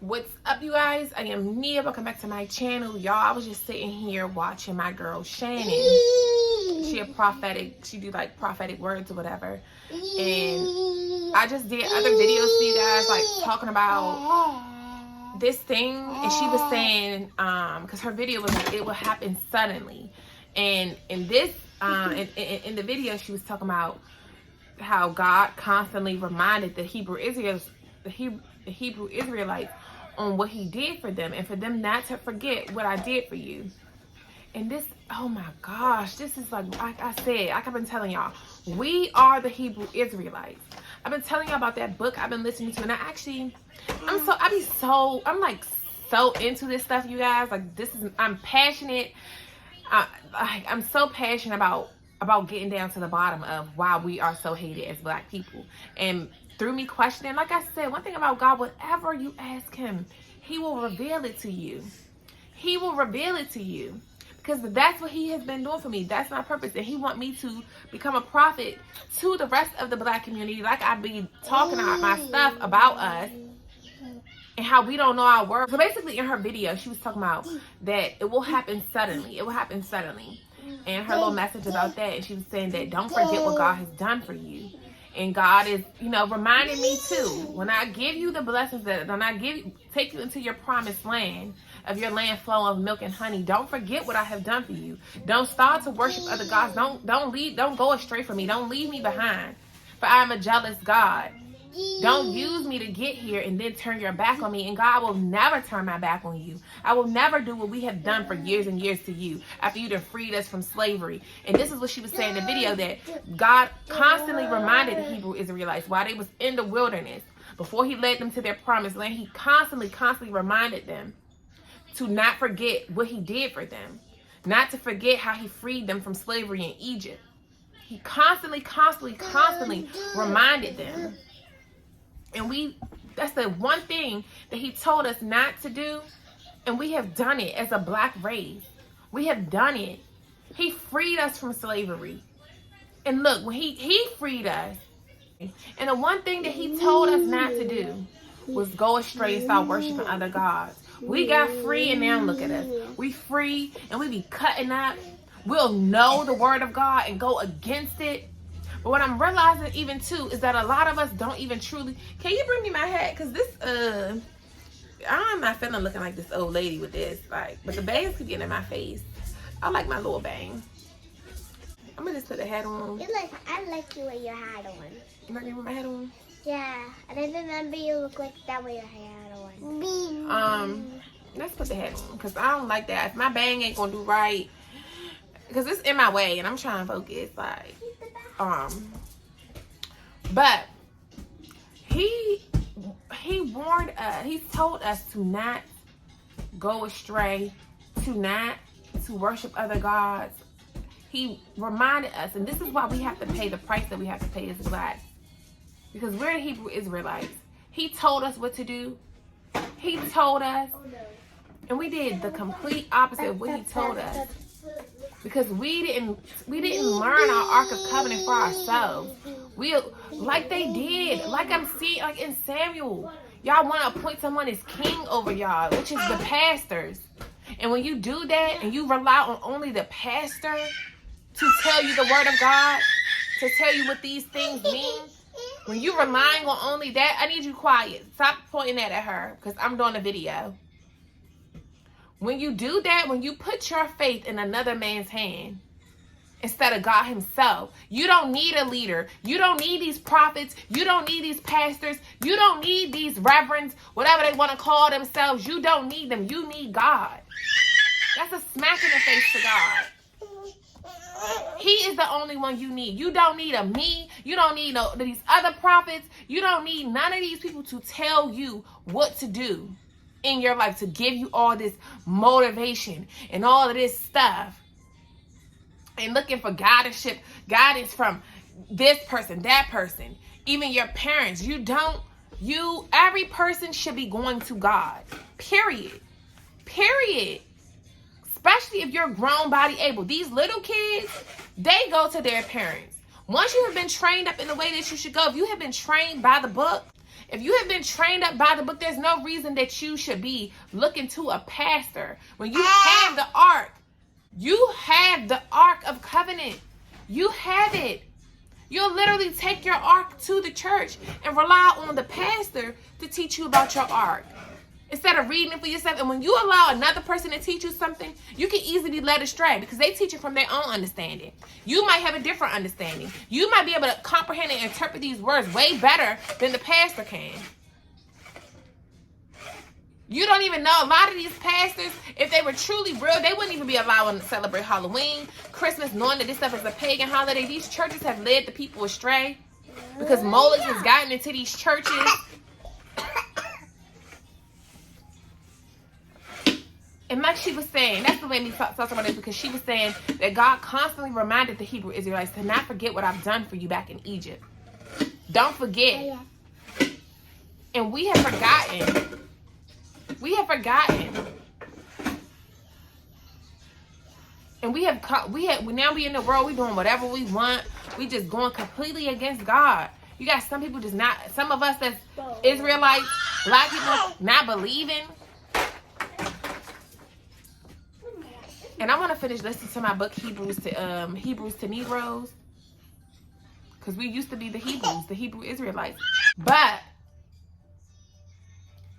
What's up, you guys? I am Nia. Welcome back to my channel. Y'all, I was just sitting here watching my girl Shannon. She do like prophetic words or whatever. And I just did other videos for you guys, like talking about this thing. And she was saying, because her video was like, it will happen suddenly. And in this, in the video, she was talking about how God constantly reminded the Hebrew Israelites on what he did for them, and for them not to forget what I did for you. And this, oh my gosh, this is like I said, like I've been telling y'all, we are the Hebrew Israelites. I've been telling y'all about that book I've been listening to, and I'm like so into this stuff, you guys. Like, I'm passionate. I'm so passionate about getting down to the bottom of why we are so hated as Black people. And through me questioning, like I said, one thing about God, whatever you ask him, he will reveal it to you. He will reveal it to you. Because that's what he has been doing for me. That's my purpose. And he want me to become a prophet to the rest of the Black community. Like I be talking about my stuff about us and how we don't know our word. So basically in her video, she was talking about that it will happen suddenly. It will happen suddenly. And her little message about that. And she was saying that don't forget what God has done for you. And God is, reminding me too, when I give you the blessings, take you into your promised land, of your land flowing of milk and honey, don't forget what I have done for you. Don't start to worship other gods. Don't go astray from me. Don't leave me behind. For I am a jealous God. Don't use me to get here and then turn your back on me. And God will never turn my back on you. I will never do what we have done for years and years to you after you have freed us from slavery. And this is what she was saying in the video, that God constantly reminded the Hebrew Israelites while they was in the wilderness, before he led them to their promised land, he constantly reminded them to not forget what he did for them, not to forget how he freed them from slavery in Egypt. He constantly reminded them. And that's the one thing that he told us not to do. And we have done it as a Black race. We have done it. He freed us from slavery. And look, when he freed us, and the one thing that he told us not to do was go astray and start worshiping other gods. We got free, and now look at us. We free, and we be cutting up. We'll know the word of God and go against it. But what I'm realizing even too is that a lot of us don't even truly. Can you bring me my hat? Cause this I'm not feeling looking like this old lady with this. But the bangs keep getting in my face. I like my little bang. I'm gonna just put the hat on. I like you with your hat on. You like me with my hat on? Yeah, I didn't remember you look like that with your hat on. Let's put the hat on, cause I don't like that. If my bang ain't gonna do right, cause it's in my way and I'm trying to focus. But he warned us. He told us to not go astray, to worship other gods. He reminded us, and this is why we have to pay the price that we have to pay as Black, because we're the Hebrew Israelites. He told us what to do. He told us, and we did the complete opposite of what he told us. Because we didn't learn our Ark of Covenant for ourselves. Like they did. Like I'm seeing, like in Samuel. Y'all want to appoint someone as king over y'all, which is the pastors. And when you do that and you rely on only the pastor to tell you the word of God, to tell you what these things mean, when you're relying on only that, I need you quiet. Stop pointing that at her, because I'm doing a video. When you do that, when you put your faith in another man's hand instead of God himself, you don't need a leader. You don't need these prophets. You don't need these pastors. You don't need these reverends, whatever they want to call themselves. You don't need them. You need God. That's a smack in the face to God. He is the only one you need. You don't need me. You don't need these other prophets. You don't need none of these people to tell you what to do in your life, to give you all this motivation and all of this stuff, and looking for guidance from this person, that person, even your parents. Every person should be going to God, period. Especially if you're grown body able. These little kids, they go to their parents. Once you have been trained up in the way that you should go, if you have been trained by the book, If you have been trained up by the book, there's no reason that you should be looking to a pastor. When you have the ark, you have the Ark of Covenant. You have it. You'll literally take your ark to the church and rely on the pastor to teach you about your ark, instead of reading it for yourself. And when you allow another person to teach you something, you can easily be led astray because they teach it from their own understanding. You might have a different understanding. You might be able to comprehend and interpret these words way better than the pastor can. You don't even know. A lot of these pastors, if they were truly real, they wouldn't even be allowing to celebrate Halloween, Christmas, knowing that this stuff is a pagan holiday. These churches have led the people astray because Moloch has gotten into these churches. And like she was saying, that's what made me talk about this, because she was saying that God constantly reminded the Hebrew Israelites to not forget what I've done for you back in Egypt. Don't forget. And we have forgotten. We have forgotten. And we now we in the world, we doing whatever we want. We just going completely against God. You got some people just not, some of us that's Israelites, black people not believing. And I want to finish listening to my book, Hebrews to Negroes. Because we used to be the Hebrews, the Hebrew Israelites. But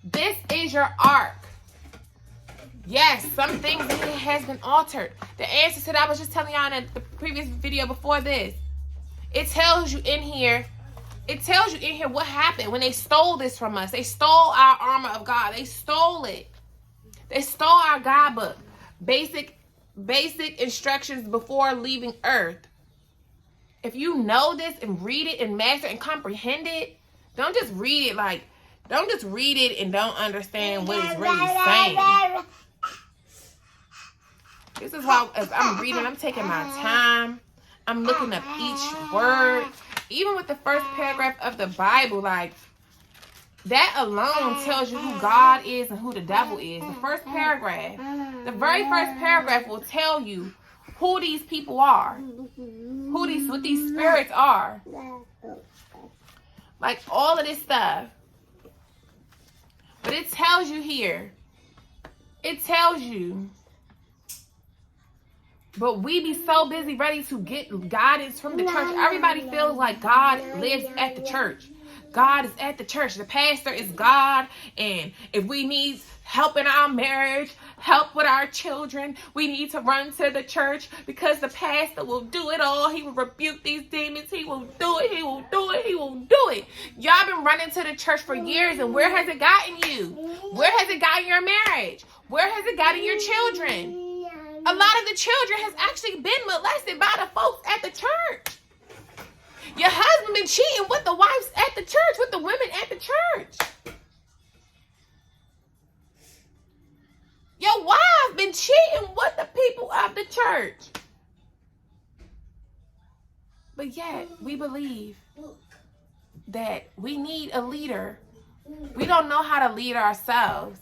this is your ark. Yes, some things in it has been altered. The answer to that I was just telling y'all in the previous video before this. It tells you in here what happened when they stole this from us. They stole our armor of God. They stole it. They stole our God book. Basic instructions before leaving earth. If you know this and read it and master and comprehend it, don't just read it and don't understand what it's really saying. This is why, as I'm reading, I'm taking my time. I'm looking up each word. Even with the first paragraph of the Bible, like, that alone tells you who God is and who the devil is. The first paragraph. The very first paragraph will tell you who these people are. What these spirits are. Like, all of this stuff. But it tells you here. It tells you. But we be so busy ready to get guidance from the church. Everybody feels like God lives at the church. God is at the church. The pastor is God. And if we need help in our marriage, help with our children, we need to run to the church because the pastor will do it all. He will rebuke these demons. He will do it. He will do it. He will do it. Y'all been running to the church for years, and where has it gotten you? Where has it gotten your marriage? Where has it gotten your children? A lot of the children has actually been molested by the folks at the church. Your husband been cheating with the wives at the church, with the women at the church. Your wife been cheating with the people of the church. But yet, we believe that we need a leader. We don't know how to lead ourselves.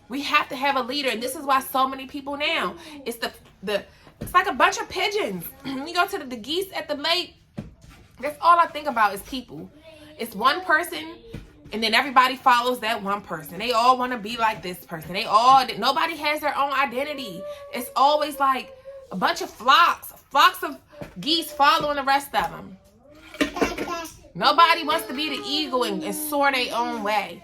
We have to have a leader, and this is why so many people now, it's it's like a bunch of pigeons. You go to the geese at the lake. That's all I think about is people. It's one person, and then everybody follows that one person. They all want to be like this person. Nobody has their own identity. It's always like a bunch of flocks of geese following the rest of them. Nobody wants to be the eagle and soar their own way.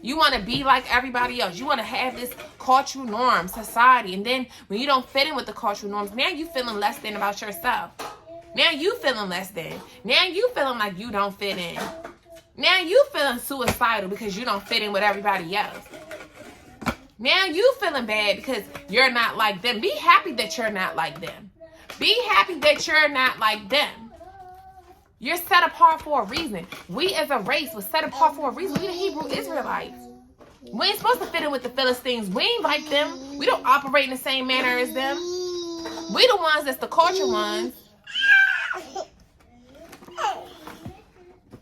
You want to be like everybody else. You want to have this cultural norm, society. And then when you don't fit in with the cultural norms, now you feeling less than about yourself. Now you feeling less than. Now you feeling like you don't fit in. Now you feeling suicidal because you don't fit in with everybody else. Now you feeling bad because you're not like them. Be happy that you're not like them. Be happy that you're not like them. You're set apart for a reason. We as a race was set apart for a reason. We the Hebrew Israelites. We ain't supposed to fit in with the Philistines. We ain't like them. We don't operate in the same manner as them. We the ones that's the culture ones.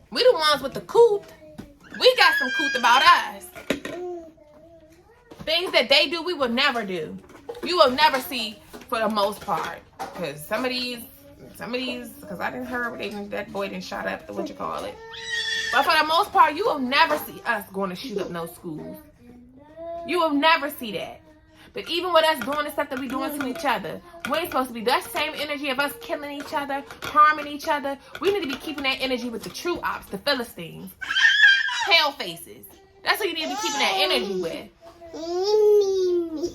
We the ones with the coot. We got some coot about us. Things that they do, we will never do. You will never see for the most part. Because some of these, because I didn't hear that boy didn't shot up the, what you call it. But for the most part, you will never see us going to shoot up no schools. You will never see that. But even with us doing the stuff that we doing to each other, we ain't supposed to be that same energy of us killing each other, harming each other. We need to be keeping that energy with the true ops, the Philistines, pale faces. That's what you need to be keeping that energy with.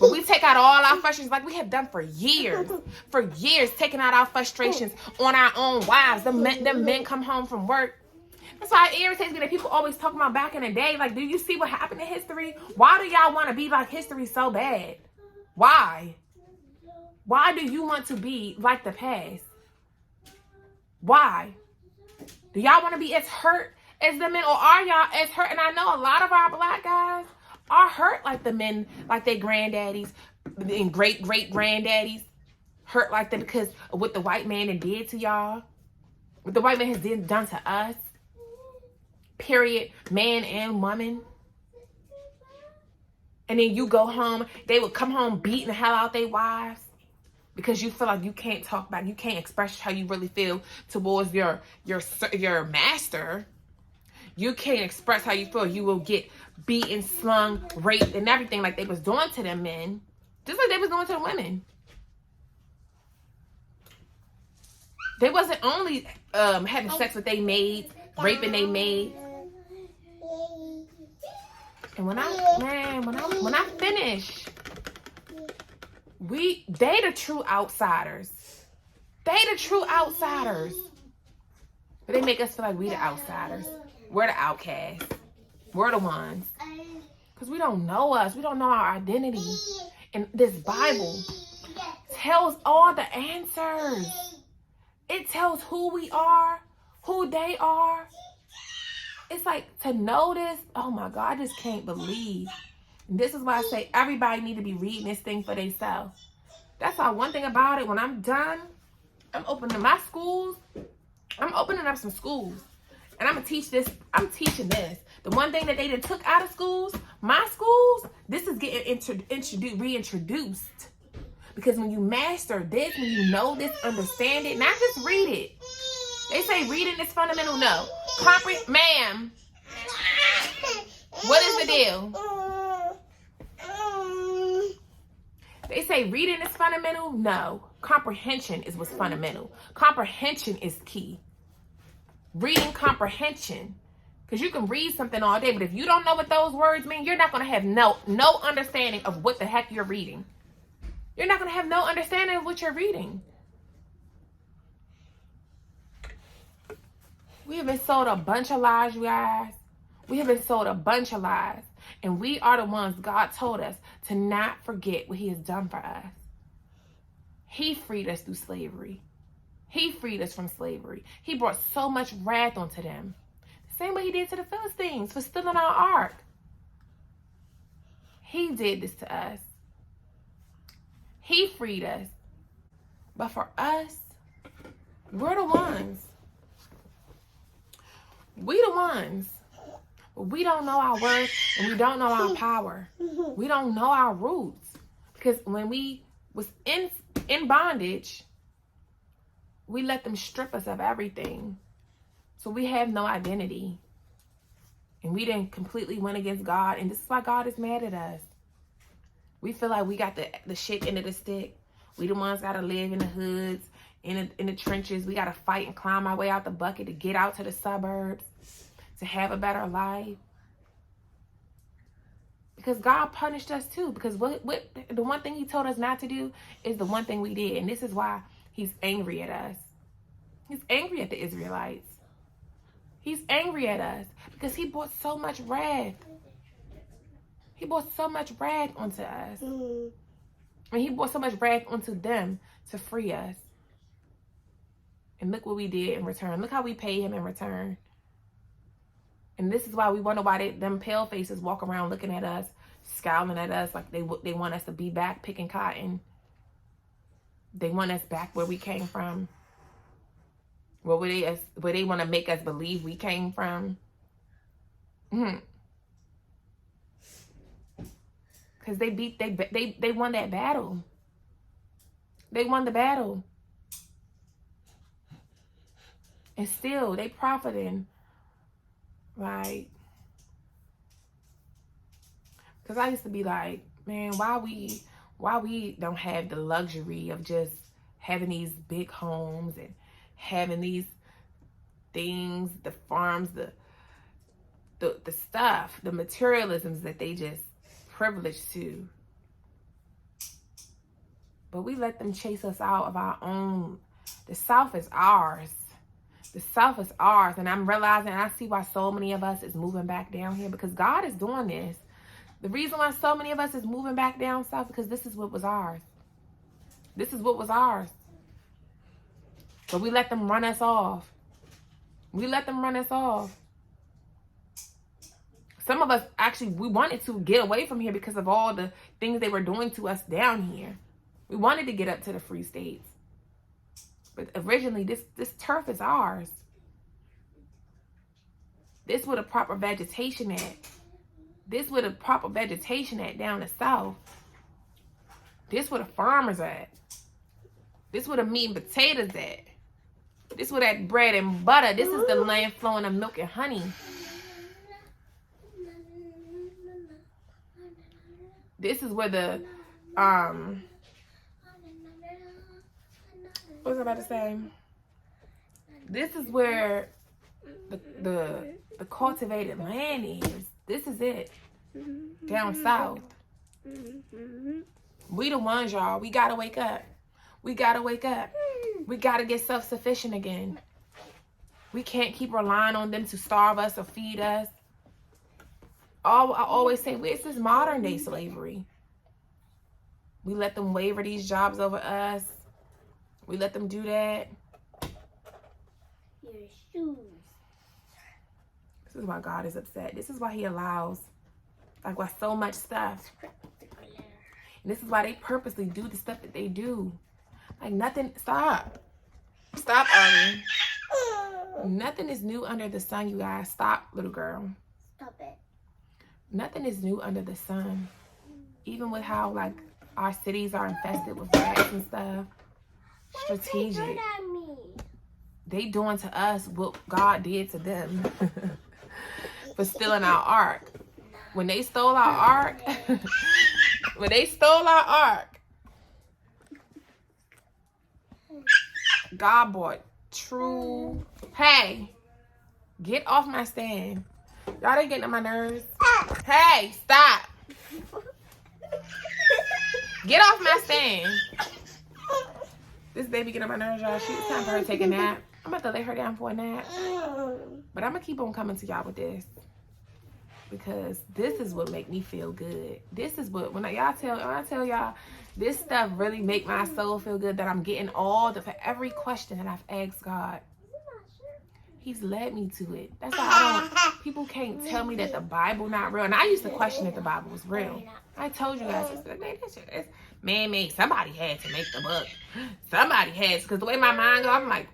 But we take out all our frustrations like we have done for years. For years, taking out our frustrations on our own wives. Them men come home from work. That's why it irritates me that people always talk about back in the day. Like, do you see what happened in history? Why do y'all want to be like history so bad? Why? Why do you want to be like the past? Why? Do y'all want to be as hurt as the men? Or are y'all as hurt? And I know a lot of our black guys are hurt like the men, like their granddaddies and great-great-granddaddies. Hurt like them because of what the white man did to y'all. What the white man has done to us. Period. Man and woman. And then you go home. They would come home beating the hell out their wives. Because you feel like you can't talk about, you can't express how you really feel towards your master. You can't express how you feel. You will get beaten, slung, raped, and everything like they was doing to them men. Just like they was doing to the women. They wasn't only having sex with they maids, raping they maids. And when I finish, they the true outsiders. They the true outsiders. But they make us feel like we the outsiders. We're the outcasts. We're the ones. Because we don't know us. We don't know our identity. And this Bible tells all the answers. It tells who we are, who they are. It's like to know this, oh my God, I just can't believe. And this is why I say everybody need to be reading this thing for themselves. That's why one thing about it, when I'm done, I'm opening my schools. I'm opening up some schools. And I'm going to teach this. I'm teaching this. The one thing that they done took out of schools, my schools, this is getting reintroduced. Because when you master this, when you know this, understand it, not just read it. They say reading is fundamental. No. Ma'am. What is the deal? They say reading is fundamental. No. Comprehension is what's fundamental. Comprehension is key. Reading comprehension. Because you can read something all day, but if you don't know what those words mean, you're not going to have no understanding of what the heck you're reading. You're not going to have no understanding of what you're reading. We have been sold a bunch of lies, you guys. We have been sold a bunch of lies. And we are the ones God told us to not forget what he has done for us. He freed us through slavery. He freed us from slavery. He brought so much wrath onto them. The same way he did to the Philistines for stealing our ark. He did this to us. He freed us. But for us, we're the ones. We the ones. We don't know our worth and we don't know our power. We don't know our roots. Because when we was in bondage, we let them strip us of everything. So we have no identity. And we didn't completely went against God. And this is why God is mad at us. We feel like we got the shit end of the stick. We the ones got to live in the hoods, in the trenches. We got to fight and climb our way out the bucket to get out to the suburbs, to have a better life. Because God punished us too. Because what the one thing he told us not to do is the one thing we did. And this is why he's angry at us. He's angry at the Israelites. He's angry at us because he brought so much wrath. He brought so much wrath onto us. And he brought so much wrath onto them to free us. And look what we did in return. Look how we paid him in return. And this is why we wonder why them pale faces walk around looking at us, scowling at us like they want us to be back picking cotton. They want us back where we came from. Where they want to make us believe we came from. Because they won that battle. They won the battle. And still, they profiting Like, because I used to be like, man, why we don't have the luxury of just having these big homes and having these things, the farms, the stuff, the materialisms that they just privileged to. But we let them chase us out of our own. The South is ours. The South is ours. And I'm realizing, I see why so many of us is moving back down here, because God is doing this. The reason why so many of us is moving back down south, because this is what was ours. This is what was ours. But we let them run us off. We let them run us off. Some of us actually, we wanted to get away from here because of all the things they were doing to us down here. We wanted to get up to the free states. But originally, this turf is ours. This where the proper vegetation at. This where the proper vegetation at down the south. This where the farmers at. This where the meat and potatoes at. This where that bread and butter. This is the land flowing of milk and honey. This is where the what was I about to say? This is where the cultivated land is. This is it. Down south. We the ones, y'all. We gotta wake up. We gotta wake up. We gotta get self-sufficient again. We can't keep relying on them to starve us or feed us. I always say, where's this modern day slavery? We let them waver these jobs over us. We let them do that. Your shoes. This is why God is upset. This is why he allows, like, why so much stuff. And this is why they purposely do the stuff that they do. Like, nothing, stop. Stop, Ari. Nothing is new under the sun, you guys. Stop, little girl. Stop it. Nothing is new under the sun. Even with how, like, our cities are infested with rats and stuff. Strategic. They doing to us what God did to them for stealing our ark. When they stole our ark, God bought true. Hey, get off my stand. Y'all ain't getting on my nerves. Hey, stop. Get off my stand. This baby get on my nerves, y'all. It's time for her to take a nap. I'm about to lay her down for a nap. But I'm going to keep on coming to y'all with this. Because this is what make me feel good. This is what, when I tell y'all, this stuff really make my soul feel good, that I'm getting for every question that I've asked God, he's led me to it. That's why people can't tell me that the Bible not real. And I used to question if the Bible was real. I told you guys, it's man-made. Somebody had to make the book. Somebody had to, because the way my mind goes, I'm like,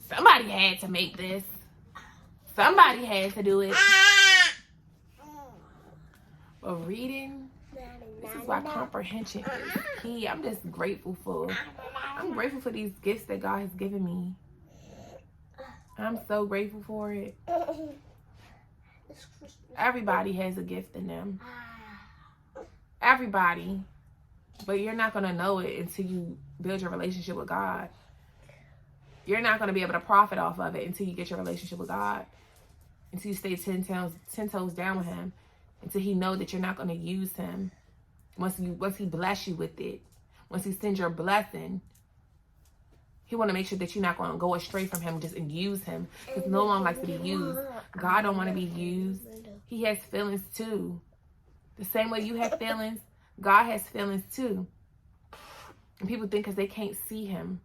somebody had to make this. Somebody had to do it. But reading, this is why comprehension is key. I'm just grateful for these gifts that God has given me. I'm so grateful for it. Everybody has a gift in them. Everybody. But you're not going to know it until you build your relationship with God. You're not going to be able to profit off of it until you get your relationship with God. Until you stay 10 toes down with him. Until he knows that you're not going to use him. Once he bless you with it. Once he sends your blessing. He want to make sure that you're not going to go astray from him just and use him. Because no one likes to be used. God don't want to be used. He has feelings too. The same way you have feelings, God has feelings too. And people think because they can't see him.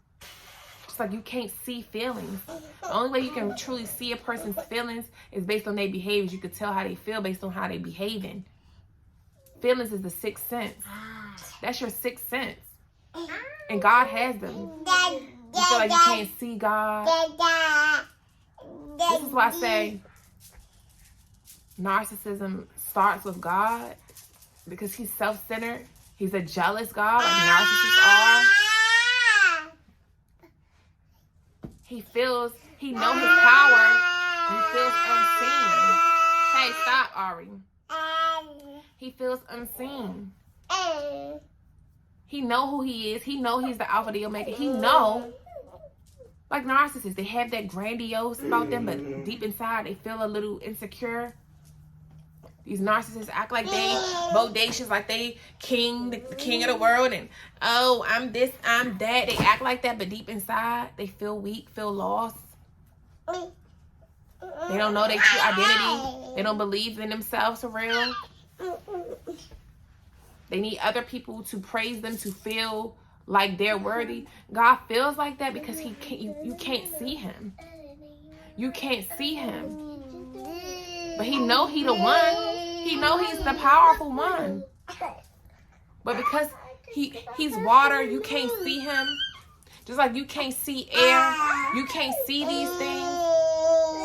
It's like you can't see feelings. The only way you can truly see a person's feelings is based on their behaviors. You can tell how they feel based on how they behaving. Feelings is the sixth sense. That's your sixth sense. And God has them. You feel like you can't see God. This is why I say narcissism starts with God, because he's self-centered. He's a jealous God, like narcissists are. He knows his power. He feels unseen. Hey, stop, Ari. He feels unseen. He know who he is. He know he's the Alpha, the Omega. He know. Like narcissists, they have that grandiose about them, but deep inside, they feel a little insecure. These narcissists act like they bodacious, like they the king of the world, and oh, I'm this, I'm that. They act like that, but deep inside, they feel weak, feel lost. They don't know their true identity. They don't believe in themselves for real. They need other people to praise them to feel like they're worthy. God feels like that because you can't see him. You can't see him. But he know he the one. He know he's the powerful one. But because he's water, you can't see him. Just like you can't see air, you can't see these things.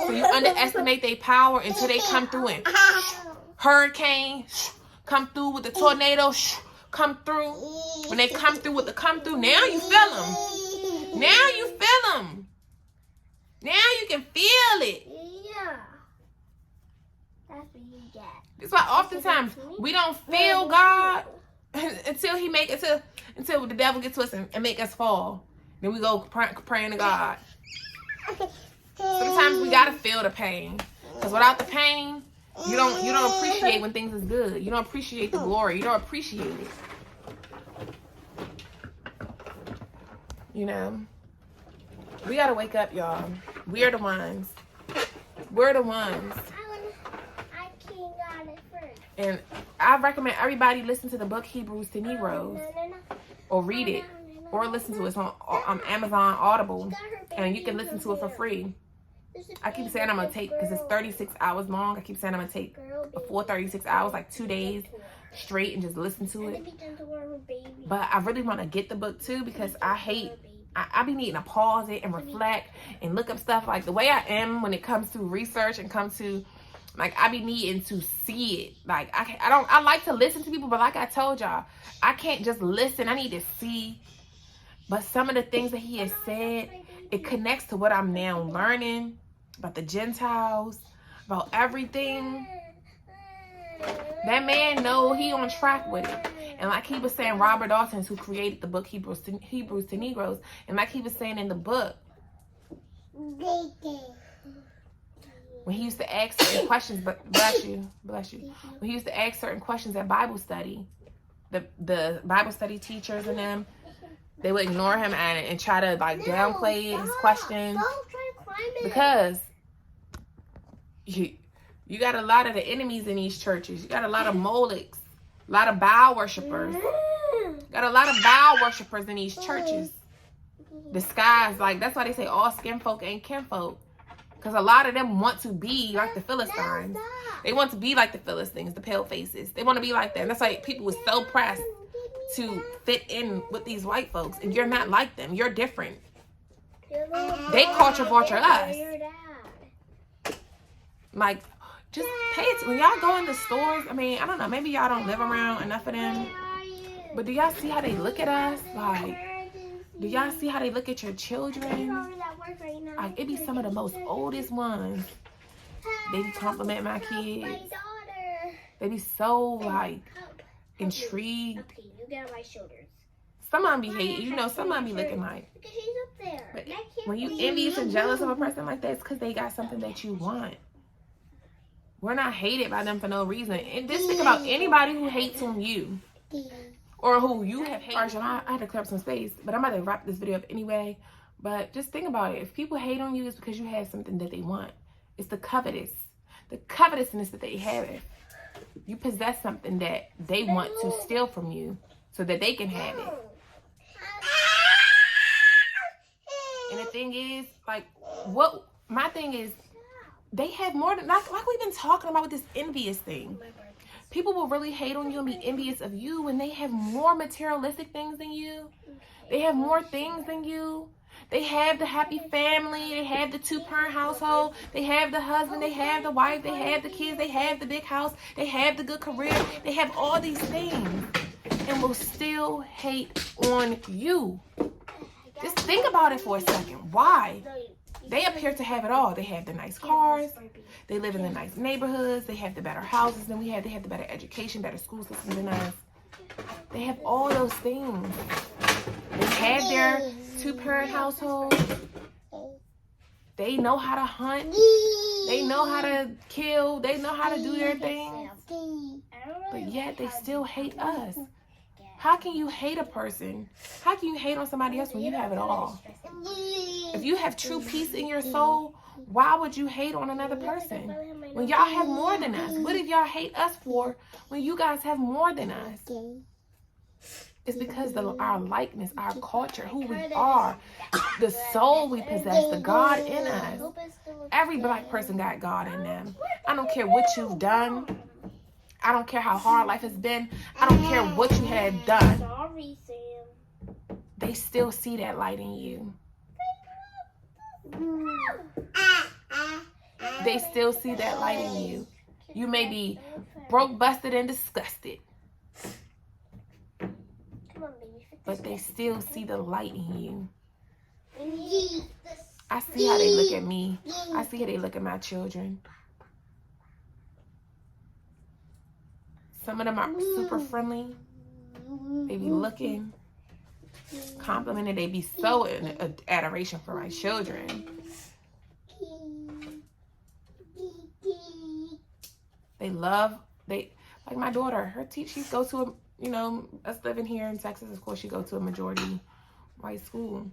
So you underestimate their power until they come through and hurricane, come through with the tornado, come through. When they come through with the come through, now you feel them. Now you feel them. Now you can feel it. Yeah. That's what you get. That's why oftentimes we don't feel God until until the devil gets to us and make us fall. Then we go praying to God. Sometimes we gotta feel the pain, because without the pain, you don't appreciate when things is good. You don't appreciate the glory. You don't appreciate it. You know, we gotta wake up, y'all. We're the ones. We're the ones. I can't got it first. And I recommend everybody listen to the book Hebrews to Negroes, or read it, or listen to it. It's on Amazon Audible, and you can listen to it for free. I keep saying I'm gonna take, because it's 36 hours long. I keep saying I'm gonna take a full 36 hours, like 2 days straight, and just listen to it. But I really want to get the book too, because I be needing to pause it and reflect and look up stuff. Like the way I am when it comes to research and comes to, like, I be needing to see it. Like I like to listen to people, but like I told y'all, I can't just listen. I need to see. But some of the things that he has said, it connects to what I'm now learning about the Gentiles, about everything. That man know he on track with it. And like he was saying, Robert Dawson, who created the book Hebrews to Negroes, and like he was saying in the book, when he used to ask certain questions, but bless you. When he used to ask certain questions at Bible study, the Bible study teachers and them, they would ignore him and try to like downplay his questions, because you got a lot of the enemies in these churches. You got a lot of Molochs, a lot of Baal worshipers. Got a lot of Baal worshipers in these churches. Disguised, like that's why they say all skin folk ain't kinfolk. Because a lot of them want to be like the Philistines. They want to be like the Philistines, the pale faces. They want to be like that. And that's why people were so pressed to fit in with these white folks. And you're not like them. You're different. They culture vulture us. Like, just pay it. When y'all go in the stores, I mean, I don't know, maybe y'all don't live around enough of them. But do y'all see how they look at us? Like, do y'all see how they look at your children? Like, it be some of the most oldest ones. They be compliment my kids. They be so, like, intrigued. Okay, you get on my shoulders. Some of them be hating. You know, some of them be looking like. Because she's up there. But when you envious and jealous of a person like that, it's because they got something that you want. We're not hated by them for no reason. And just think about anybody who hates on you, or who you have hated. I had to clear up some space, but I'm about to wrap this video up anyway. But just think about it. If people hate on you, it's because you have something that they want. It's the covetousness that they have. You possess something that they want to steal from you so that they can have it. And the thing is, like, my thing is, they have more than, like we've been talking about with this envious thing. People will really hate on you and be envious of you when they have more materialistic things than you. They have more things than you. They have the happy family. They have the 2-parent household. They have the husband. They have the wife. They have the kids. They have the big house. They have the good career. They have all these things and will still hate on you. Just think about it for a second. Why? They appear to have it all. They have the nice cars. They live in the nice neighborhoods. They have the better houses than we have. They have the better education, better school system than us. They have all those things. They have their two-parent household. They know how to hunt. They know how to kill. They know how to do their thing. But yet they still hate us. How can you hate a person? How can you hate on somebody else when you have it all? If you have true peace in your soul, why would you hate on another person when y'all have more than us? What did y'all hate us for when you guys have more than us? It's because our likeness, our culture, who we are, the soul we possess, the God in us. Every black person got God in them. I don't care what you've done. I don't care how hard life has been. I don't care what you have done. Sorry, Sam. They still see that light in you. They still see that light in you. You may be broke, busted, and disgusted, but they still see the light in you. I see how they look at me. I see how they look at my children. Some of them are super friendly. They be looking, complimenting. They be so in adoration for my children. They love, like my daughter, she goes to us living here in Texas, of course, she goes to a majority white school.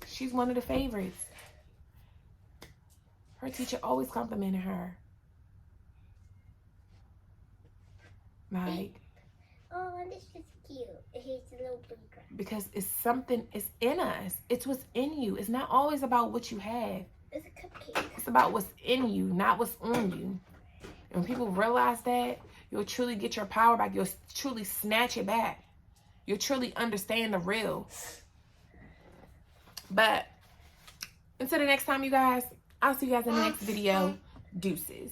She's one of the favorites. Her teacher always complimented her. Like, oh, this is cute. It's a little blue grass. Because it's in us. It's what's in you. It's not always about what you have. It's a cupcake. It's about what's in you, not what's on you. And when people realize that, you'll truly get your power back. You'll truly snatch it back. You'll truly understand the real. But until the next time, you guys, I'll see you guys in the next video. Deuces.